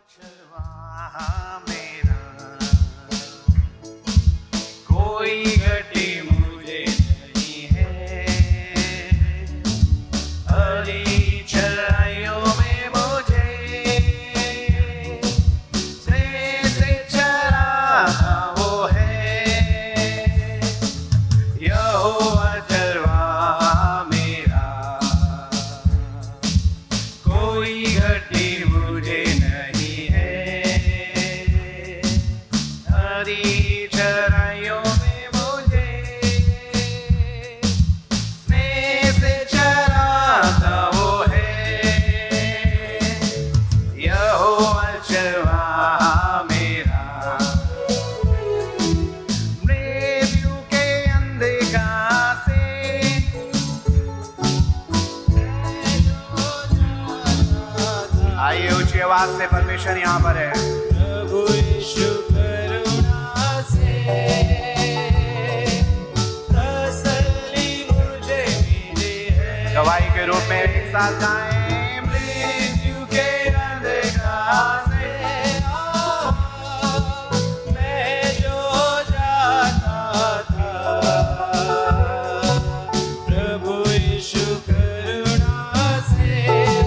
चरवाहा मेरा, कोई गति मुझे नहीं है। हरी चराइयों में मुझे स्नेह से चराता वो है। यहोवा चरवाहा मेरा, कोई घटी मुझे नहीं है। हरी चराइयों में मुझे स्नेह से चराता वो है। यहोवा चरवाहा मेरा, मृत्यु के अंधकार से आइए ऊंची आवाज से परमेश्वर यहाँ पर है। प्रभु यीशु करुणा से तसल्ली मुझे मिली है। गवाही के रूप में एक साथ गाएं। मृत्यु के अंधकार से मैं जो जाता था, प्रभु यीशु करुणा से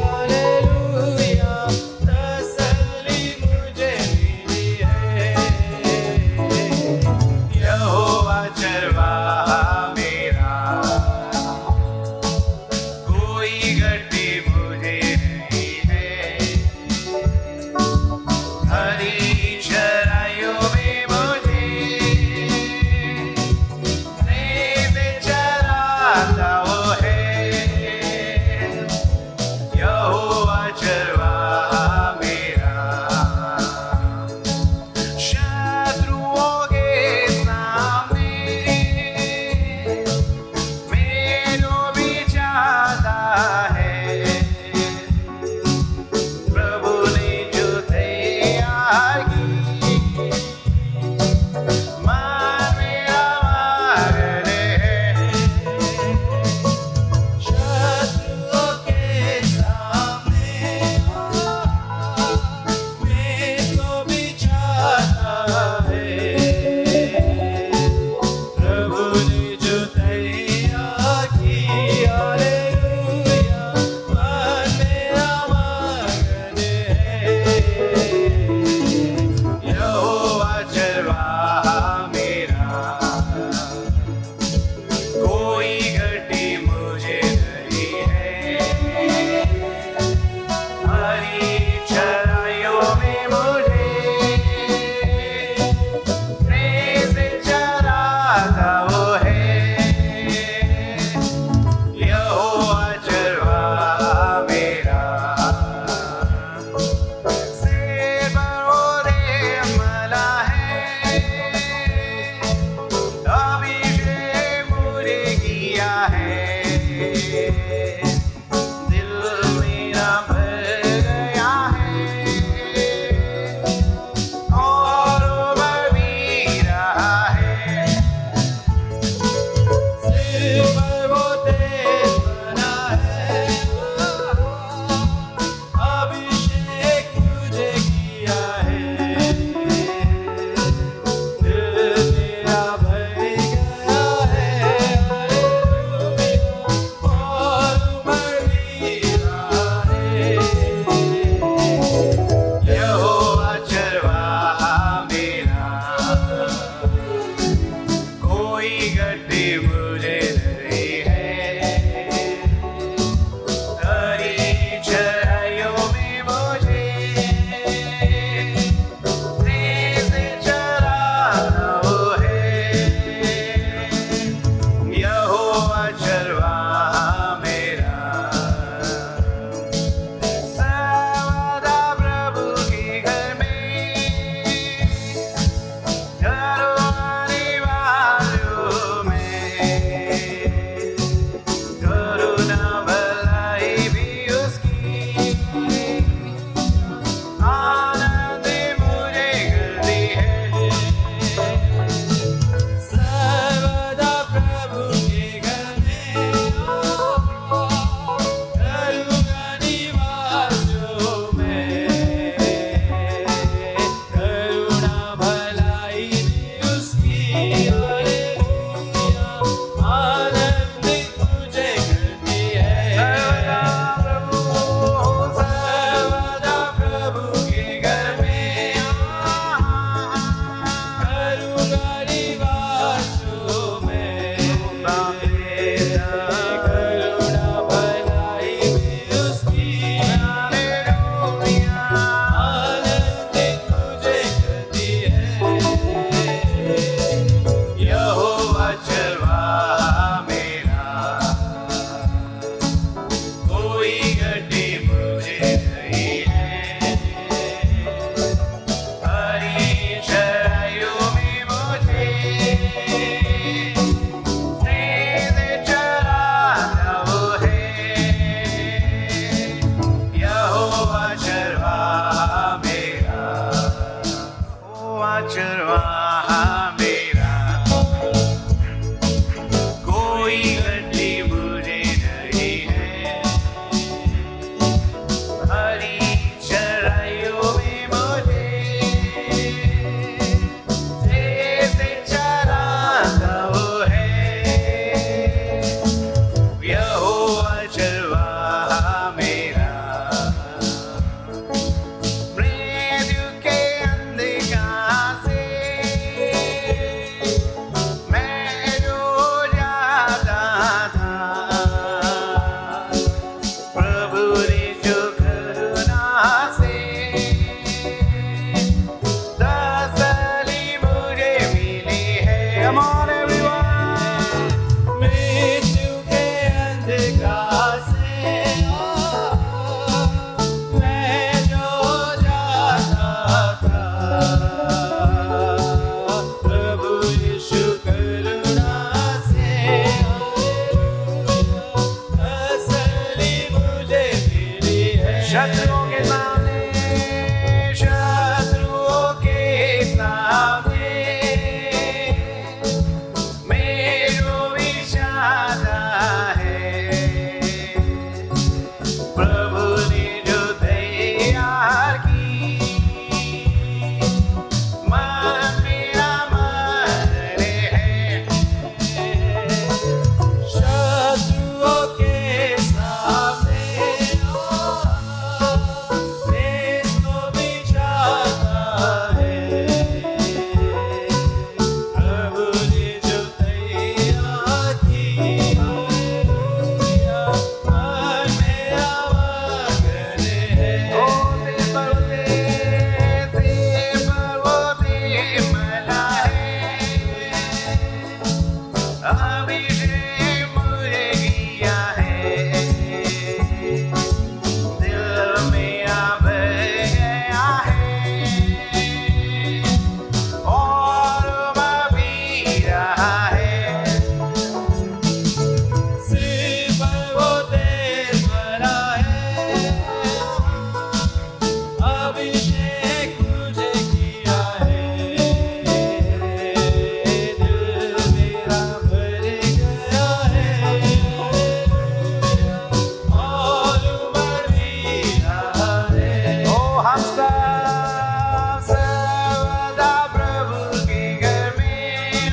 हालेलुया तसल्ली मुझे मिली है। यहोवा चरवाहा मेरा, कोई गति मुझे नहीं है। हरी चराइयों में मुझे स्नेह से चराता वो है। यहोवा चरवाहा मेरा, शत्रुओं के सामने मेरे भी जाता है। प्रभु ने जो तैयार की, मान मेरा मार्ग है। शत्रुओं के सामने मेरे भी जाता है। प्रभु ने जो तैयार की, हालेलुया मान मेरा मार्ग है। यहोवा चरवाहा मेरा, कोई घटी मुझे नहीं है। हरी चराइयों में मुझे स्नेह से चराता वो है। यहोवा चरवाहा मेरा, सेवरों मला है। अभिषेक मुझे किया है। दिल मेरा भर गया है और उभर भी रहा है। सिर पर वो तेज बना है, अभिषेक मुझे किया है। दिल मेरा भर गया है, हालेलुया और उमड़ भी रहा है। यहोवा चरवाहा मेरा, कोई गति मुझे नहीं है। हरी चराइयों में मुझे स्नेह से चराता वो है। यहोवा चरवाहा मेरा, सर्वदा प्रभु के घर में घरों आने वालों में अभिषेक मुझे किया है, दिल मेरा भर गया है और मैं पी रहा है। सिर पर वो तेल भरा है, अभिषेक मुझे किया है, दिल मेरा भर गया है और मैं पी रहा है। ओ हम सब सर्वदा प्रभु के घर में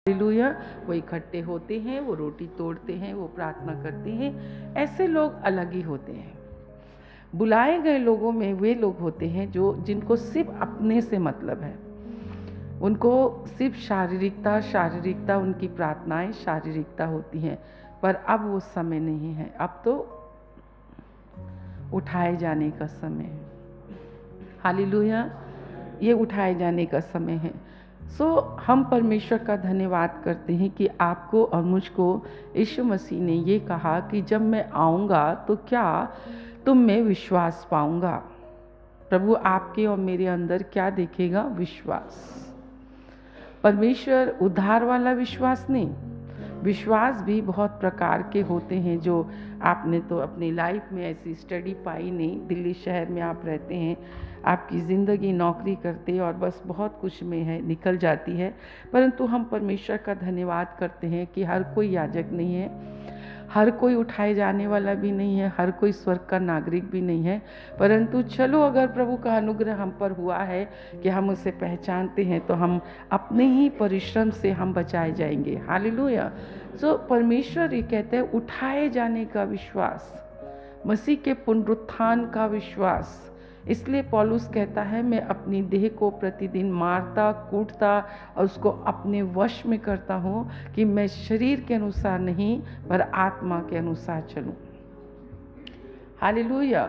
हालेलुया। वो इकट्ठे होते हैं, वो रोटी तोड़ते हैं, वो प्रार्थना करते हैं। ऐसे लोग अलग ही होते हैं। बुलाए गए लोगों में वे लोग होते हैं जिनको सिर्फ अपने से मतलब है। उनको सिर्फ शारीरिकता उनकी प्रार्थनाएं शारीरिकता होती हैं। पर अब वो समय नहीं है, अब तो उठाए जाने का समय है। हालेलुया। ये उठाए जाने का समय है। हम परमेश्वर का धन्यवाद करते हैं कि आपको और मुझको यीशु मसीह ने ये कहा कि जब मैं आऊँगा तो क्या तुम में विश्वास पाऊँगा। प्रभु आपके और मेरे अंदर क्या देखेगा? विश्वास। परमेश्वर उद्धार वाला विश्वास नहीं, विश्वास भी बहुत प्रकार के होते हैं जो आपने तो अपनी लाइफ में ऐसी स्टडी पाई नहीं। दिल्ली शहर में आप रहते हैं, आपकी ज़िंदगी नौकरी करते और बस बहुत कुछ में है निकल जाती है। परंतु हम परमेश्वर का धन्यवाद करते हैं कि हर कोई याजक नहीं है, हर कोई उठाए जाने वाला भी नहीं है, हर कोई स्वर्ग का नागरिक भी नहीं है। परंतु चलो, अगर प्रभु का अनुग्रह हम पर हुआ है कि हम उसे पहचानते हैं तो हम अपने ही परिश्रम से हम बचाए जाएंगे। हालेलुया। परमेश्वर ये कहते हैं उठाए जाने का विश्वास, मसीह के पुनरुत्थान का विश्वास। इसलिए पौलुस कहता है मैं अपनी देह को प्रतिदिन मारता कूटता और उसको अपने वश में करता हूँ कि मैं शरीर के अनुसार नहीं पर आत्मा के अनुसार चलूँ। हालेलुया।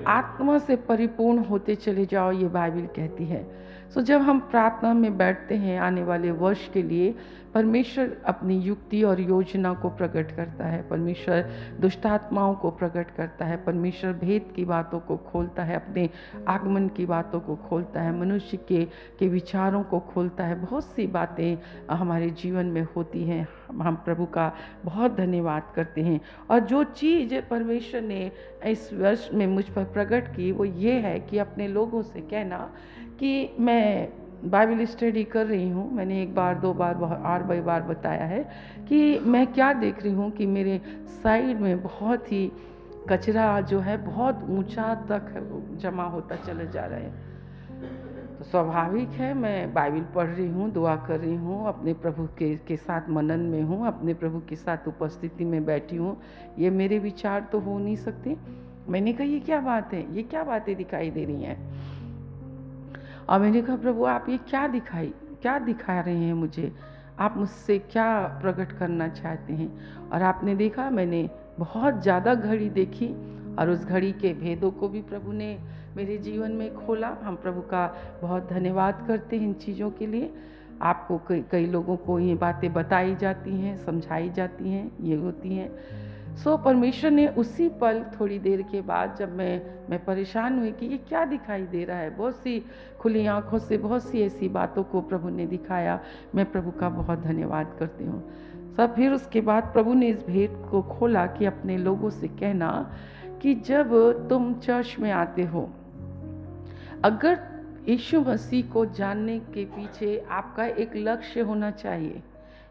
आत्मा से परिपूर्ण होते चले जाओ, ये बाइबल कहती है। जब हम प्रार्थना में बैठते हैं आने वाले वर्ष के लिए, परमेश्वर अपनी युक्ति और योजना को प्रकट करता है, परमेश्वर दुष्टात्माओं को प्रकट करता है, परमेश्वर भेद की बातों को खोलता है, अपने आगमन की बातों को खोलता है, मनुष्य के विचारों को खोलता है। बहुत सी बातें हमारे जीवन में होती हैं। हम प्रभु का बहुत धन्यवाद करते हैं। और जो चीज़ परमेश्वर ने इस वर्ष में मुझ पर प्रकट की वो ये है कि अपने लोगों से कहना कि मैं बाइबल स्टडी कर रही हूँ। मैंने एक बार दो बार और कई बार बताया है कि मैं क्या देख रही हूँ कि मेरे साइड में बहुत ही कचरा जो है बहुत ऊंचा तक जमा होता चला जा रहा है। तो स्वाभाविक है, मैं बाइबल पढ़ रही हूँ, दुआ कर रही हूँ, अपने प्रभु के साथ मनन में हूँ, अपने प्रभु के साथ उपस्थिति में बैठी हूँ। ये मेरे विचार तो हो नहीं सकते। मैंने कहा ये क्या बात है, ये क्या बातें दिखाई दे रही हैं। और मैंने कहा प्रभु आप ये क्या दिखा रहे हैं मुझे, आप मुझसे क्या प्रकट करना चाहते हैं। और आपने देखा मैंने बहुत ज़्यादा घड़ी देखी और उस घड़ी के भेदों को भी प्रभु ने मेरे जीवन में खोला। हम प्रभु का बहुत धन्यवाद करते हैं इन चीज़ों के लिए। आपको कई लोगों को ये बातें बताई जाती हैं, समझाई जाती हैं, ये होती हैं। परमेश्वर ने उसी पल, थोड़ी देर के बाद, जब मैं परेशान हुई कि ये क्या दिखाई दे रहा है, बहुत सी खुली आंखों से बहुत सी ऐसी बातों को प्रभु ने दिखाया। मैं प्रभु का बहुत धन्यवाद करती हूँ। सब फिर उसके बाद प्रभु ने इस भेद को खोला कि अपने लोगों से कहना कि जब तुम चर्च में आते हो, अगर यीशु मसीह को जानने के पीछे आपका एक लक्ष्य होना चाहिए,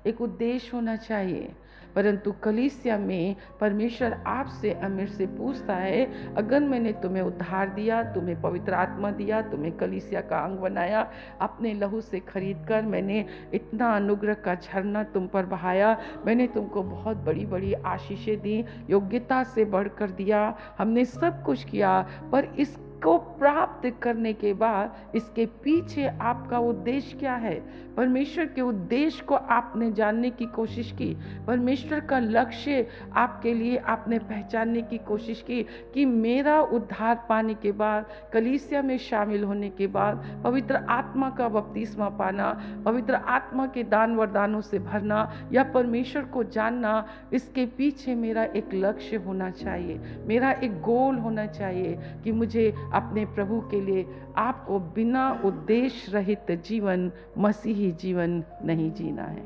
एक उद्देश्य होना चाहिए। परंतु कलीसिया में परमेश्वर आपसे, अमीर से पूछता है, अगर मैंने तुम्हें उद्धार दिया, तुम्हें पवित्र आत्मा दिया, तुम्हें कलीसिया का अंग बनाया, अपने लहू से खरीद कर मैंने इतना अनुग्रह का झरना तुम पर बहाया, मैंने तुमको बहुत बड़ी बड़ी आशीषें दी, योग्यता से बढ़कर दिया, हमने सब कुछ किया, पर इसको प्राप्त करने के बाद इसके पीछे आपका उद्देश्य क्या है? परमेश्वर के उद्देश्य को आपने जानने की कोशिश की, परमेश्वर का लक्ष्य आपके लिए आपने पहचानने की कोशिश की कि मेरा उद्धार पाने के बाद, कलीसिया में शामिल होने के बाद, पवित्र आत्मा का बपतिस्मा पाना, पवित्र आत्मा के दान वरदानों से भरना या परमेश्वर को जानना, इसके पीछे मेरा एक लक्ष्य होना चाहिए, मेरा एक गोल होना चाहिए कि मुझे अपने प्रभु के लिए आपको बिना उद्देश्य रहित जीवन, मसीही जीवन नहीं जीना है।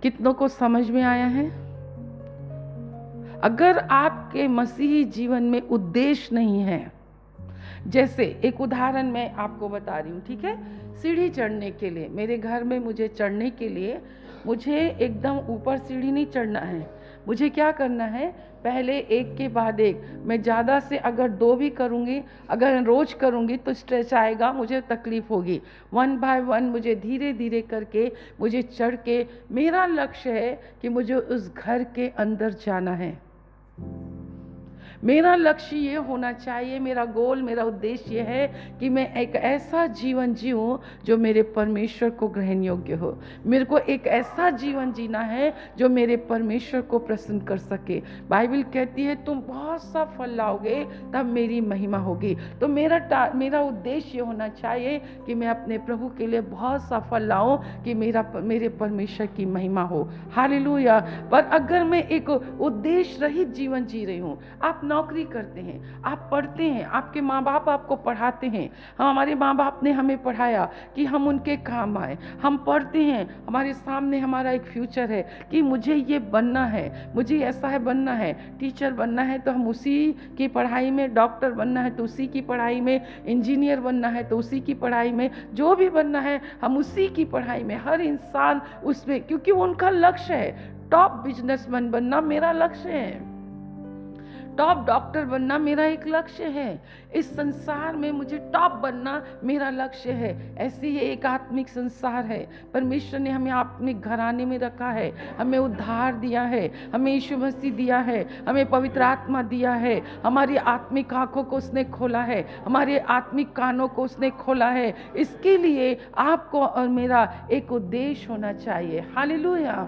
कितनों को समझ में आया है? अगर आपके मसीही जीवन में उद्देश्य नहीं है, जैसे एक उदाहरण मैं आपको बता रही हूँ, ठीक है? सीढ़ी चढ़ने के लिए, मेरे घर में मुझे चढ़ने के लिए, मुझे एकदम ऊपर सीढ़ी नहीं चढ़ना है, मुझे क्या करना है, पहले एक के बाद एक, मैं ज़्यादा से अगर 2 भी करूँगी, अगर रोज़ करूँगी तो स्ट्रेस आएगा, मुझे तकलीफ़ होगी। 1 बाय 1 मुझे धीरे धीरे करके मुझे चढ़ के, मेरा लक्ष्य है कि मुझे उस घर के अंदर जाना है। मेरा लक्ष्य ये होना चाहिए, मेरा गोल, मेरा उद्देश्य ये है कि मैं एक ऐसा जीवन जीऊँ जो मेरे परमेश्वर को ग्रहण योग्य हो। मेरे को एक ऐसा जीवन जीना है जो मेरे परमेश्वर को प्रसन्न कर सके। बाइबल कहती है तुम बहुत सा फल लाओगे तब मेरी महिमा होगी। तो मेरा उद्देश्य ये होना चाहिए कि मैं अपने प्रभु के लिए बहुत सा फल लाऊं कि मेरे परमेश्वर की महिमा हो। हालेलुया। पर अगर मैं एक उद्देश्य रहित जीवन जी रही हूँ, आप नौकरी करते हैं, आप पढ़ते हैं, आपके माँ बाप आपको पढ़ाते हैं, हमारे माँ बाप ने हमें पढ़ाया कि हम उनके काम आए, हम पढ़ते हैं, हमारे सामने हमारा एक फ्यूचर है कि मुझे ये बनना है, मुझे ऐसा है बनना है, टीचर बनना है तो हम उसी की पढ़ाई में, डॉक्टर बनना है तो उसी की पढ़ाई में, इंजीनियर बनना है तो उसी की पढ़ाई में, जो भी बनना है हम उसी की पढ़ाई में, हर इंसान उसमें, क्योंकि वो उनका लक्ष्य है। टॉप बिजनेसमैन बनना मेरा लक्ष्य है, टॉप डॉक्टर बनना मेरा एक लक्ष्य है, इस संसार में मुझे टॉप बनना मेरा लक्ष्य है। ऐसे ही एक आत्मिक संसार है, परमेश्वर ने हमें आत्मिक घराने में रखा है, हमें उद्धार दिया है, हमें यीशु मसीह दिया है, हमें पवित्र आत्मा दिया है, हमारी आत्मिक आंखों को उसने खोला है, हमारे आत्मिक कानों को उसने खोला है। इसके लिए आपको और मेरा एक उद्देश्य होना चाहिए। हालेलुया।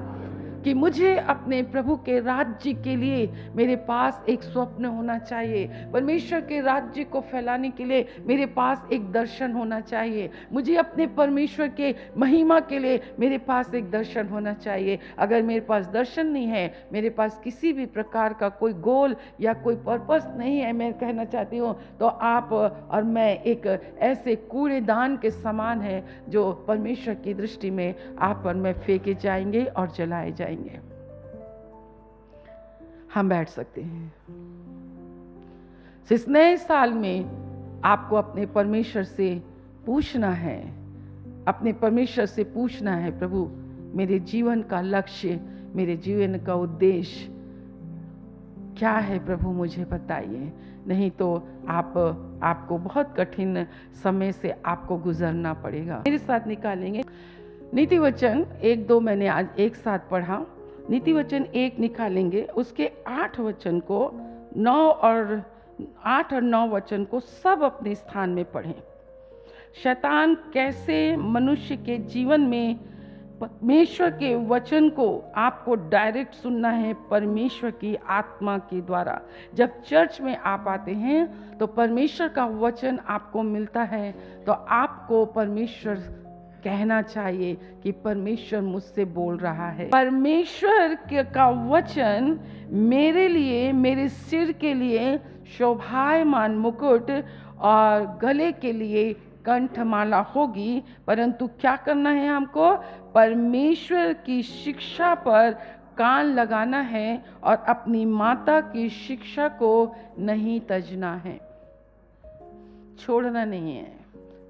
कि मुझे अपने प्रभु के राज्य के लिए मेरे पास एक स्वप्न होना चाहिए, परमेश्वर के राज्य को फैलाने के लिए मेरे पास एक दर्शन होना चाहिए, मुझे अपने परमेश्वर के महिमा के लिए मेरे पास एक दर्शन होना चाहिए। अगर मेरे पास दर्शन नहीं है, मेरे पास किसी भी प्रकार का कोई गोल या कोई पर्पस नहीं है, मैं कहना चाहती हूँ, तो आप और मैं एक ऐसे कूड़ेदान के समान है जो परमेश्वर की दृष्टि में आप और मैं फेंके जाएंगे और जलाए जाएंगे। हम बैठ सकते हैं। इस नए साल में आपको अपने परमेश्वर से पूछना है, अपने परमेश्वर से पूछना है, प्रभु मेरे जीवन का लक्ष्य, मेरे जीवन का उद्देश्य क्या है प्रभु, मुझे बताइए। नहीं तो आपको बहुत कठिन समय से आपको गुजरना पड़ेगा। मेरे साथ निकालेंगे नीति वचन 1-2 मैंने आज एक साथ पढ़ा। नीति वचन 1 निकालेंगे, उसके 8 वचन को 8 और 9 वचन को सब अपने स्थान में पढ़ें। शैतान कैसे मनुष्य के जीवन में परमेश्वर के वचन को आपको डायरेक्ट सुनना है, परमेश्वर की आत्मा के द्वारा। जब चर्च में आप आते हैं तो परमेश्वर का वचन आपको मिलता है, तो आपको परमेश्वर कहना चाहिए कि परमेश्वर मुझसे बोल रहा है। परमेश्वर का वचन मेरे लिए, मेरे सिर के लिए शोभायमान मुकुट और गले के लिए कंठमाला होगी। परंतु क्या करना है हमको? परमेश्वर की शिक्षा पर कान लगाना है और अपनी माता की शिक्षा को नहीं तजना है, छोड़ना नहीं है।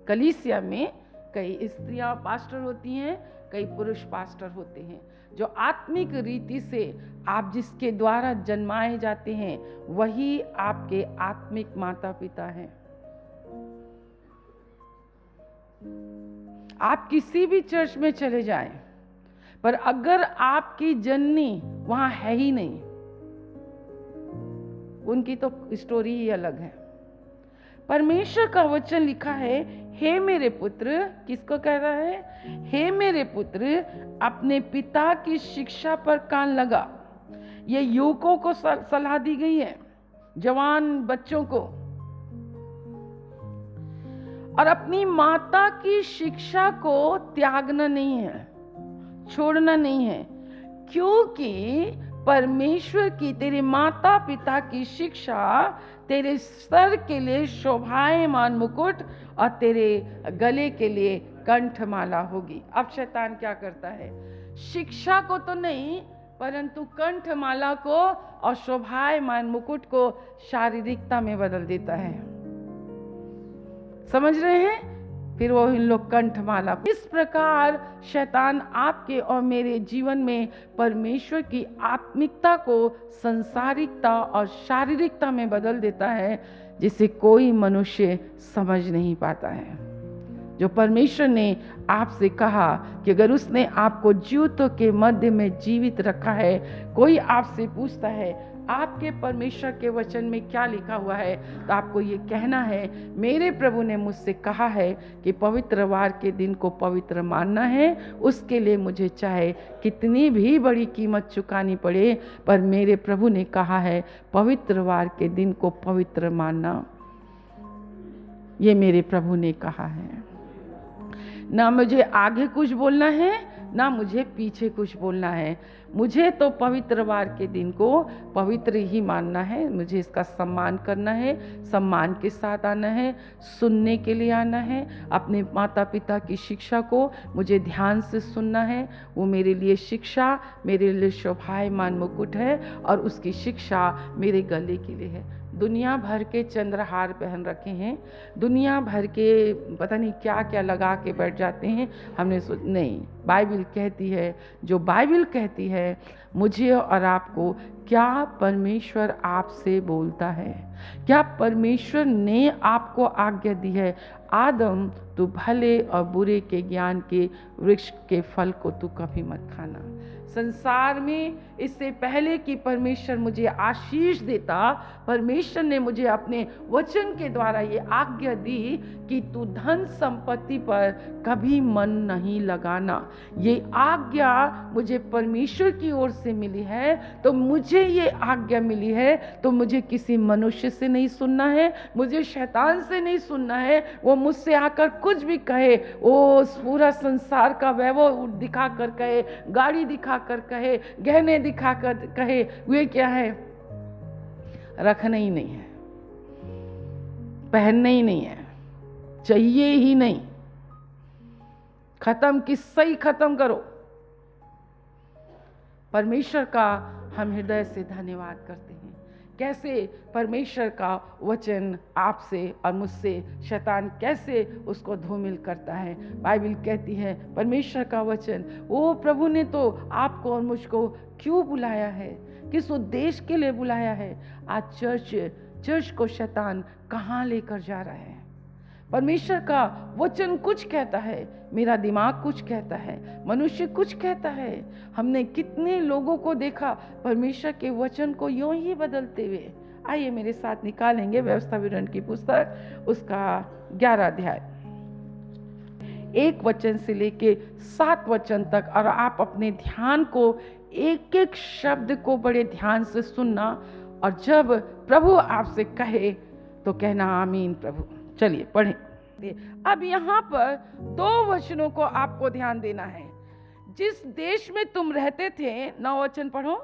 कलीसिया में कई स्त्रियां पास्टर होती हैं, कई पुरुष पास्टर होते हैं। जो आत्मिक रीति से आप जिसके द्वारा जन्माए जाते हैं वही आपके आत्मिक माता पिता हैं। आप किसी भी चर्च में चले जाएं, पर अगर आपकी जननी वहां है ही नहीं, उनकी तो स्टोरी ही अलग है। परमेश्वर का वचन लिखा है, हे मेरे पुत्र, किसको कह रहा है? हे मेरे पुत्र, अपने पिता की शिक्षा पर कान लगा। ये युवकों को सलाह दी गई है, जवान बच्चों को। और अपनी माता की शिक्षा को त्यागना नहीं है, छोड़ना नहीं है, क्योंकि परमेश्वर की, तेरे माता पिता की शिक्षा तेरे सर के लिए शोभायमान मुकुट और तेरे गले के लिए कंठमाला होगी। अब शैतान क्या करता है? शिक्षा को तो नहीं, परंतु कंठमाला को और शोभायमान मुकुट को शारीरिकता में बदल देता है। समझ रहे हैं? फिर वो इन लोग कंठमाला। इस प्रकार शैतान आपके और मेरे जीवन में परमेश्वर की आत्मिकता को संसारिकता और शारीरिकता में बदल देता है, जिसे कोई मनुष्य समझ नहीं पाता है। जो परमेश्वर ने आपसे कहा कि अगर उसने आपको जीवितों के मध्य में जीवित रखा है, कोई आपसे पूछता है आपके परमेश्वर के वचन में क्या लिखा हुआ है, तो आपको ये कहना है, मेरे प्रभु ने मुझसे कहा है कि पवित्रवार के दिन को पवित्र मानना है। उसके लिए मुझे चाहे कितनी भी बड़ी कीमत चुकानी पड़े, पर मेरे प्रभु ने कहा है पवित्रवार के दिन को पवित्र मानना। ये मेरे प्रभु ने कहा है। ना मुझे आगे कुछ बोलना है, ना मुझे पीछे कुछ बोलना है। मुझे तो पवित्रवार के दिन को पवित्र ही मानना है। मुझे इसका सम्मान करना है, सम्मान के साथ आना है, सुनने के लिए आना है। अपने माता पिता की शिक्षा को मुझे ध्यान से सुनना है। वो मेरे लिए शिक्षा, मेरे लिए शोभायमान मुकुट है और उसकी शिक्षा मेरे गले के लिए है। दुनिया भर के चंद्रहार पहन रखे हैं, दुनिया भर के पता नहीं क्या क्या लगा के बैठ जाते हैं। हमने नहीं, बाइबल कहती है, जो बाइबल कहती है मुझे और आपको, क्या परमेश्वर आपसे बोलता है, क्या परमेश्वर ने आपको आज्ञा दी है, आदम तू भले और बुरे के ज्ञान के वृक्ष के फल को तू कभी मत खाना। संसार में इससे पहले कि परमेश्वर मुझे आशीष देता, परमेश्वर ने मुझे अपने वचन के द्वारा ये आज्ञा दी कि तू धन संपत्ति पर कभी मन नहीं लगाना। ये आज्ञा मुझे परमेश्वर की ओर से मिली है, तो मुझे ये आज्ञा मिली है तो मुझे किसी मनुष्य से नहीं सुनना है, मुझे शैतान से नहीं सुनना है। वो मुझसे आकर कुछ भी कहे, वो पूरा संसार का वैभव दिखा कर कहे, गाड़ी दिखा कर कहे, गहने दिखा कर कहे, वे क्या है? रखना ही नहीं है, पहनना ही नहीं है, चाहिए ही नहीं, खत्म, किस्सा ही खत्म करो। परमेश्वर का हम हृदय से धन्यवाद करते हैं। कैसे परमेश्वर का वचन आपसे और मुझसे शैतान कैसे उसको धूमिल करता है। बाइबल कहती है परमेश्वर का वचन, ओ प्रभु ने तो आपको और मुझको क्यों बुलाया है, किस उद्देश्य के लिए बुलाया है। आज चर्च को शैतान कहाँ लेकर जा रहा है। परमेश्वर का वचन कुछ कहता है, मेरा दिमाग कुछ कहता है, मनुष्य कुछ कहता है। हमने कितने लोगों को देखा परमेश्वर के वचन को यूं ही बदलते हुए। आइए मेरे साथ निकालेंगे व्यवस्था विवरण की पुस्तक, उसका 11 अध्याय 1 वचन से लेके 7 वचन तक, और आप अपने ध्यान को एक एक शब्द को बड़े ध्यान से सुनना, और जब प्रभु आपसे कहे तो कहना आमीन प्रभु। चलिए पढ़ें। सकती है। अब यहाँ पर 2 वचनों को आपको ध्यान देना है। जिस देश में तुम रहते थे, 9 वचन पढ़ो।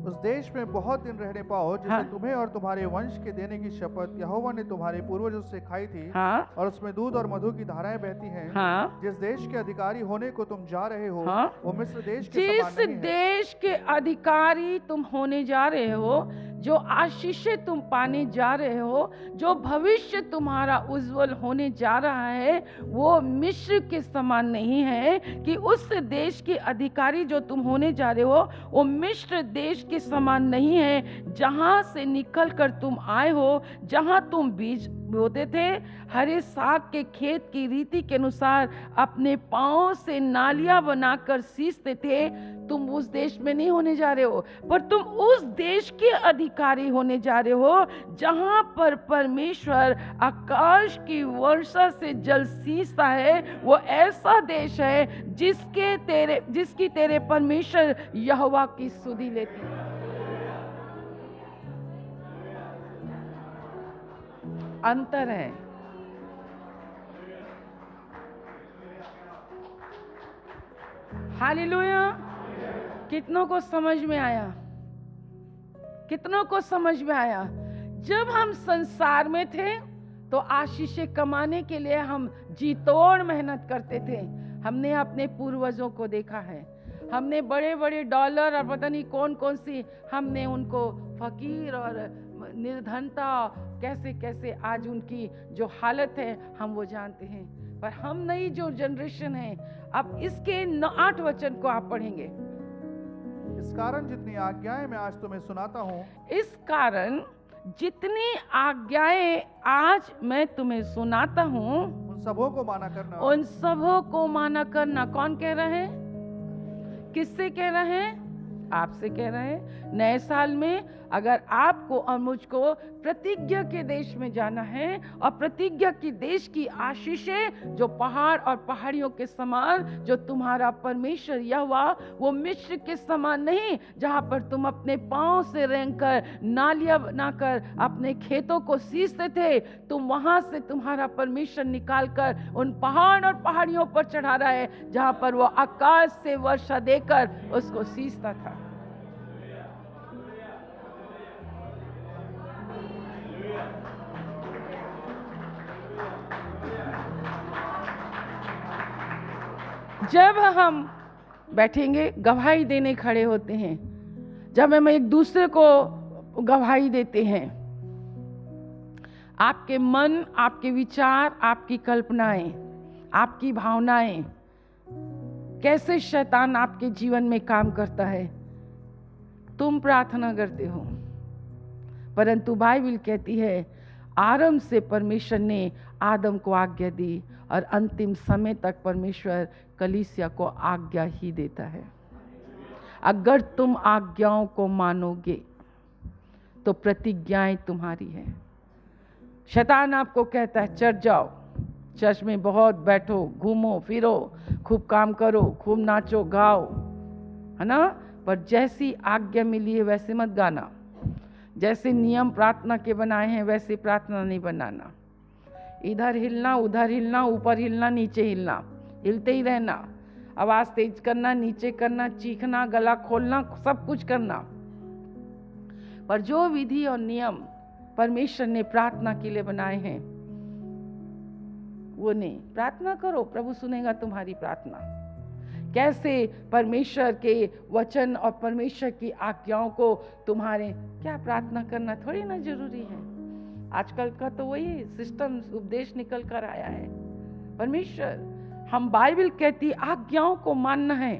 उस देश में बहुत दिन रहने पाओ जिसे हाँ। तुम्हें और तुम्हारे वंश के देने की शपथ यहोवा ने तुम्हारे पूर्वजों से खाई थी, हाँ और उसमें दूध और मधु की धाराएं बहती हैं। हाँ जिस देश के अधिकारी होने को तुम जा रहे हो, हाँ। वो मिस्र देश के समान जिस नहीं है। देश के अधिकारी तुम होने जा रहे हो, जो आशीषें तुम पाने जा रहे हो, जो भविष्य तुम्हारा उज्जवल होने जा रहा है, वो मिस्र के समान नहीं है। कि उस देश के अधिकारी जो तुम होने जा रहे हो, वो मिस्र देश के समान नहीं है, जहां से निकल कर तुम आए हो, जहां तुम बीज बोते थे, हरे साग के खेत की रीति के अनुसार अपने पांव से नालियां बनाकर सींचते थे। तुम उस देश में नहीं होने जा रहे हो, पर तुम उस देश के अधिकारी होने जा रहे हो जहां पर परमेश्वर आकाश की वर्षा से जल सींचता है। वो ऐसा देश है जिसकी तेरे परमेश्वर यहोवा की सुधि लेती है। अंतर है। हालेलुया। कितनों को समझ में आया? कितनों को समझ में आया? जब हम संसार में थे तो आशीषें कमाने के लिए हम जी तोड़ मेहनत करते थे। हमने अपने पूर्वजों को देखा है, हमने बड़े बड़े डॉलर और पता नहीं कौन कौन सी, हमने उनको फकीर और निर्धनता कैसे कैसे आज उनकी जो हालत है हम वो जानते हैं। पर हम नई जो जनरेशन है, अब इसके 8 वचन को आप पढ़ेंगे। इस कारण जितनी आज्ञाएं मैं आज तुम्हें सुनाता हूँ, इस कारण जितनी आज्ञाएं आज मैं तुम्हें सुनाता हूँ, उन सबों को माना करना। उन सबों को माना करना। कौन कह रहे हैं? किससे कह रहे हैं? आपसे कह रहे हैं। नए साल में अगर आपको और मुझको प्रतिज्ञा के देश में जाना है, और प्रतिज्ञा की देश की आशीषें जो पहाड़ और पहाड़ियों के समान, जो तुम्हारा परमेश्वर यहोवा, वो मिस्र के समान नहीं, जहां पर तुम अपने पांव से रेंगकर नालियां बनाकर अपने खेतों को सींचते थे, तुम वहां से तुम्हारा परमेश्वर निकालकर उन पहाड़ और पहाड़ियों पर चढ़ा रहा है जहां पर वो आकाश से वर्षा देकर उसको सींचता था। जब हम बैठेंगे, गवाही देने खड़े होते हैं, जब हम एक दूसरे को गवाही देते हैं, आपके मन, आपके विचार, आपकी कल्पनाएं, आपकी भावनाएं, कैसे शैतान आपके जीवन में काम करता है। तुम प्रार्थना करते हो, परंतु बाइबल कहती है आरंभ से परमेश्वर ने आदम को आज्ञा दी और अंतिम समय तक परमेश्वर कलीसिया को आज्ञा ही देता है। अगर तुम आज्ञाओं को मानोगे तो प्रतिज्ञाएं तुम्हारी है। शैतान आपको कहता है चर्च जाओ, चर्च में बहुत बैठो, घूमो फिरो, खूब काम करो, खूब नाचो गाओ, है ना, पर जैसी आज्ञा मिली है वैसे मत गाना। जैसे नियम प्रार्थना के बनाए हैं वैसे प्रार्थना नहीं बनाना। इधर हिलना, उधर हिलना, ऊपर हिलना, नीचे हिलना, हिलते ही रहना, आवाज तेज करना, नीचे करना, चीखना, गला खोलना, सब कुछ करना। पर जो विधि और नियम परमेश्वर ने प्रार्थना के लिए बनाए हैं वो नहीं। प्रार्थना करो, प्रभु सुनेगा तुम्हारी प्रार्थना। कैसे परमेश्वर के वचन और परमेश्वर की आज्ञाओं को तुम्हारे, क्या प्रार्थना करना थोड़ी ना जरूरी है। आजकल का तो वही सिस्टम उपदेश निकल कर आया है। परमेश्वर, हम बाइबल कहती आज्ञाओं को मानना है।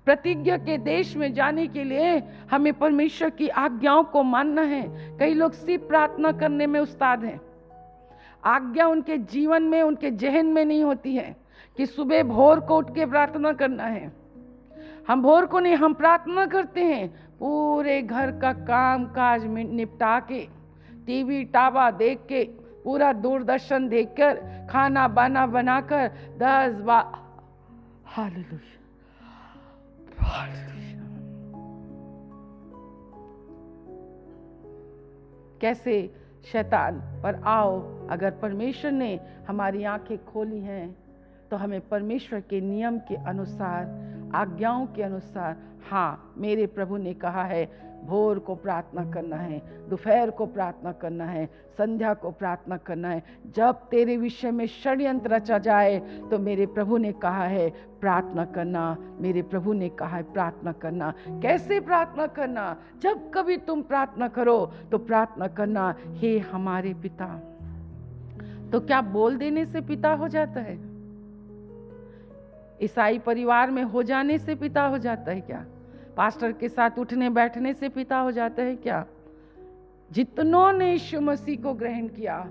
प्रतिज्ञा के देश में जाने के लिए हमें परमेश्वर की आज्ञाओं को मानना है। कई लोग सिर्फ प्रार्थना करने में उस्ताद हैं, आज्ञा उनके जीवन में, उनके जहन में नहीं होती है कि सुबह भोर को उठ के प्रार्थना करना है। हम भोर को नहीं, हम प्रार्थना करते हैं पूरे घर का काम काज निपटा के, टीवी टावा देख के, पूरा दूरदर्शन देखकर, खाना बाना बनाकर 10 बार हालेलुया हालेलुया। कैसे शैतान, पर आओ, अगर परमेश्वर ने हमारी आंखें खोली हैं तो हमें परमेश्वर के नियम के अनुसार, आज्ञाओं के अनुसार, हाँ, मेरे प्रभु ने कहा है भोर को प्रार्थना करना है, दोपहर को प्रार्थना करना है, संध्या को प्रार्थना करना है। जब तेरे विषय में षड्यंत्र रचा जाए तो मेरे प्रभु ने कहा है प्रार्थना करना। मेरे प्रभु ने कहा है प्रार्थना करना। कैसे प्रार्थना करना? जब कभी तुम प्रार्थना करो तो प्रार्थना करना, हे हमारे पिता। तो क्या बोल देने से पिता हो जाता है? ईसाई परिवार में हो जाने से पिता हो जाता है क्या? पास्टर के साथ उठने बैठने से पिता हो जाता है क्या? जितनों ने यीशु मसीह को ग्रहण किया,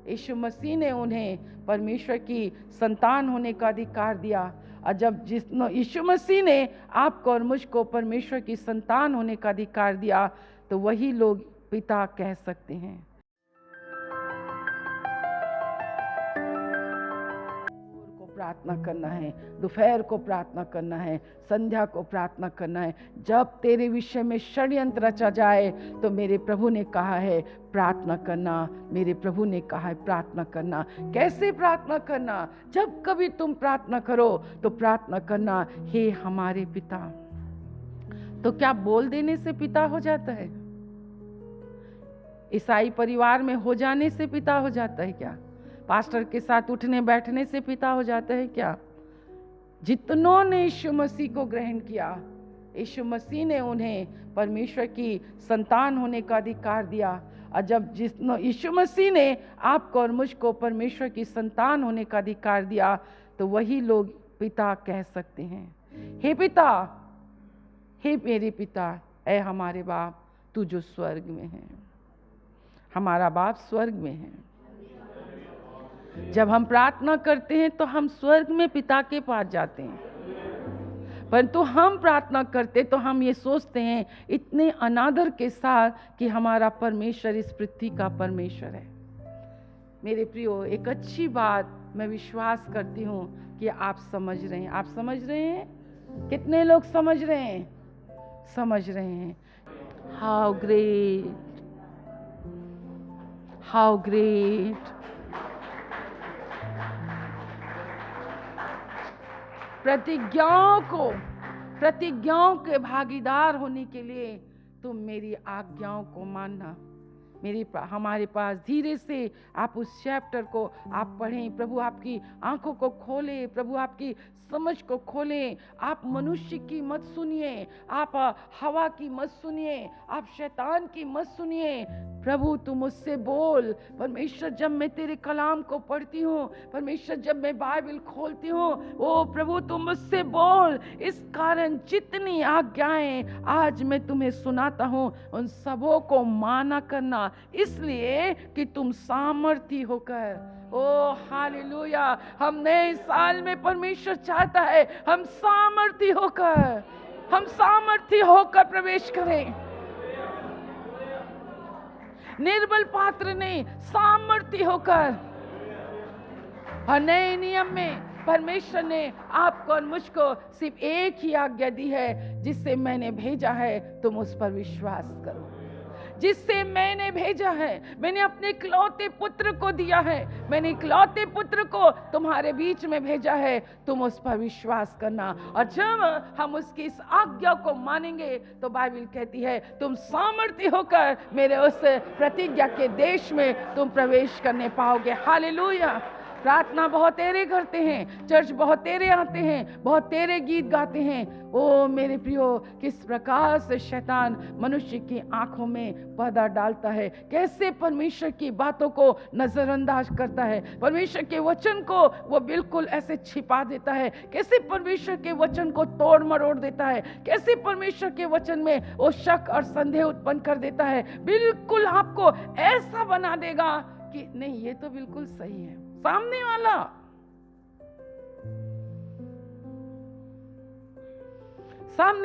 यीशु मसीह ने उन्हें परमेश्वर की संतान होने का अधिकार दिया। और जब यीशु मसीह ने आपको और मुझको परमेश्वर की संतान होने का अधिकार दिया तो वही लोग पिता कह सकते हैं। प्रार्थना करना है, दोपहर को प्रार्थना करना है, संध्या को प्रार्थना करना है। जब तेरे विषय में षड्यंत्र रचा जाए तो मेरे प्रभु ने कहा है प्रार्थना करना। मेरे प्रभु ने कहा है प्रार्थना करना। कैसे प्रार्थना करना? जब कभी तुम प्रार्थना करो तो प्रार्थना करना, हे हमारे पिता। तो क्या बोल देने से पिता हो जाता है? ईसाई परिवार में हो जाने से पिता हो जाता है क्या? पास्टर के साथ उठने बैठने से पिता हो जाता है क्या? जितनों ने यीशु मसीह को ग्रहण किया, यीशु मसीह ने उन्हें परमेश्वर की संतान होने का अधिकार दिया। और जब यीशु मसीह ने आपको और मुझको परमेश्वर की संतान होने का अधिकार दिया तो वही लोग पिता कह सकते हैं। हे पिता, हे मेरे पिता, ऐ हमारे बाप, तू जो स्वर्ग में है। हमारा बाप स्वर्ग में है। जब हम प्रार्थना करते हैं तो हम स्वर्ग में पिता के पास जाते हैं, परंतु हम प्रार्थना करते तो हम ये सोचते हैं इतने अनादर के साथ कि हमारा परमेश्वर इस पृथ्वी का परमेश्वर है। मेरे प्रियो, एक अच्छी बात मैं विश्वास करती हूँ कि आप समझ रहे हैं। आप समझ रहे हैं? कितने लोग समझ रहे हैं? समझ रहे हैं। How great, how great. प्रतिज्ञाओं के भागीदार होने के लिए तुम मेरी आज्ञाओं को मानना। हमारे पास धीरे से आप उस चैप्टर को आप पढ़ें। प्रभु आपकी आंखों को खोले, प्रभु आपकी समझ को खोले। आप मनुष्य की मत सुनिए, आप हवा की मत सुनिए, आप शैतान की मत सुनिए। प्रभु तू मुझसे बोल। परमेश्वर, जब मैं तेरे कलाम को पढ़ती हूँ, परमेश्वर जब मैं बाइबल खोलती हूँ, ओ प्रभु तू मुझसे बोल। इस कारण जितनी आज्ञाएं आज मैं तुम्हें सुनाता हूँ उन सबों को माना करना, इसलिए कि तुम सामर्थी होकर, ओ हालेलुया, हम नए साल में परमेश्वर चाहता है हम सामर्थी होकर प्रवेश करें। निर्बल पात्र नहीं, सामर्थी होकर। और नए नियम में परमेश्वर ने आपको और मुझको सिर्फ एक ही आज्ञा दी है, जिससे मैंने भेजा है तुम उस पर विश्वास करो। जिससे मैंने भेजा है, मैंने अपने इकलौते पुत्र को दिया है, मैंने इकलौते पुत्र को तुम्हारे बीच में भेजा है, तुम उस पर विश्वास करना। और जब हम उसकी इस आज्ञा को मानेंगे तो बाइबल कहती है तुम सामर्थी होकर मेरे उस प्रतिज्ञा के देश में तुम प्रवेश करने पाओगे। हालेलुया। प्रार्थना बहुत तेरे करते हैं, चर्च बहुत तेरे आते हैं, बहुत तेरे गीत गाते हैं। ओ मेरे प्रियो, किस प्रकार से शैतान मनुष्य की आंखों में पर्दा डालता है, कैसे परमेश्वर की बातों को नजरअंदाज करता है, परमेश्वर के वचन को वो बिल्कुल ऐसे छिपा देता है, कैसे परमेश्वर के वचन को तोड़ मरोड़ देता है, कैसे परमेश्वर के वचन में वो शक और संदेह उत्पन्न कर देता है। बिल्कुल आपको ऐसा बना देगा कि नहीं, ये तो बिल्कुल सही है। सामने